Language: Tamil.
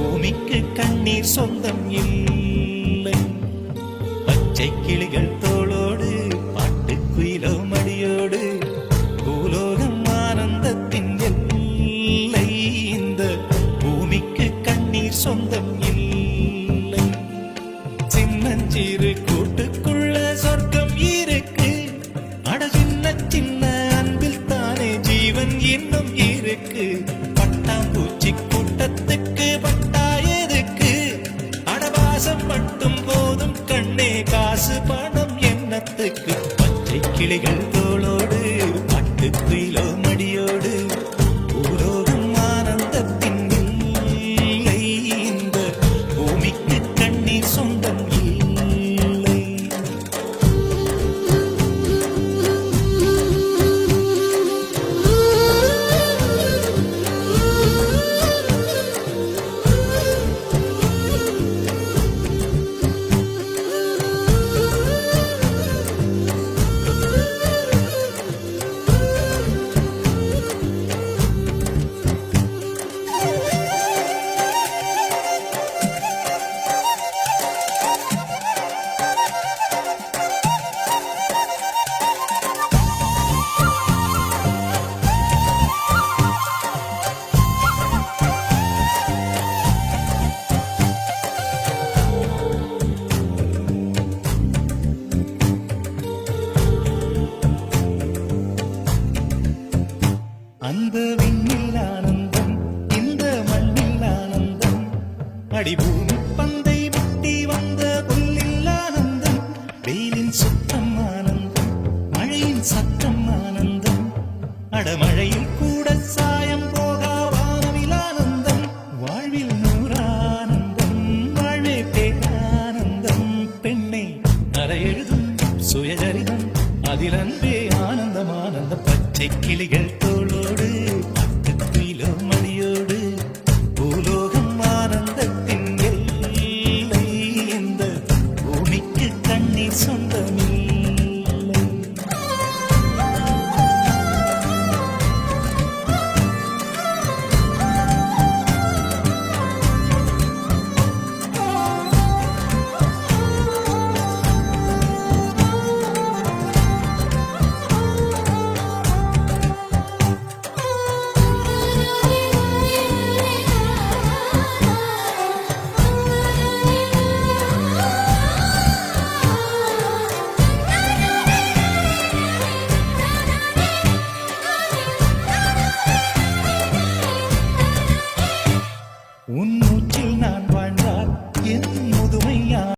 பூமிக்கு கண்ணீர் சொந்தம் இல்லை. பச்சை கிளிகள் தோளோடு பாட்டுக்குயிலோ மடியோடு பூலோகம் ஆனந்தத்தின் எல்லை. இந்த பூமிக்கு கண்ணீர் சொந்தம் இல்லை. சின்னஞ்சிறு கூட்டுக்குள்ள சொர்க்கம் இருக்கு. அட சின்ன சின்ன அன்பில் தானே ஜீவன் இன்னும் இருக்கு. பட்டாம்பூச்சி கூட்டத்துக்கு பட்டாயதுக்கு அடவாசம் மட்டும் போதும் கண்ணே, காசு பணம் எண்ணத்துக்கு. பச்சை கிளிகள் தோளோடு பட்டுக்குயிலோ மடியோடு பூலோகம் ஆனந்தத்தின் இல்லை. இந்த பூமிக்கு கண்ணீர் சொந்தம் இல்லை. அந்த விண்ணில் ஆனந்தம், இந்த மண்ணில் ஆனந்தம். அடிபூமி பந்தை விட்டி வந்த புல்லில் ஆனந்தம். வெயிலின் சுத்தம் ஆனந்தம், மழையின் சத்தம் ஆனந்தம். அடமழையில் கூட சாயம் போகா வானவில் ஆனந்தம். வாழ்வில் நூறானந்தம், வாழ்வே பேரானந்தம். பெண்ணை அறையெழுதும் சுயசரிதம், அதில் அன்பே ஆனந்தம் ஆனந்தம். பச்சை கிளிகள் தோளோடு பட்டுக்குயிலோ மடியோடு பூலோகம் ஆனந்தத்தின் எல்லை. இந்த பூமிக்கு கண்ணீர் சொந்தமில்லை. உன் மூச்சில் நான் வாழ்ந்த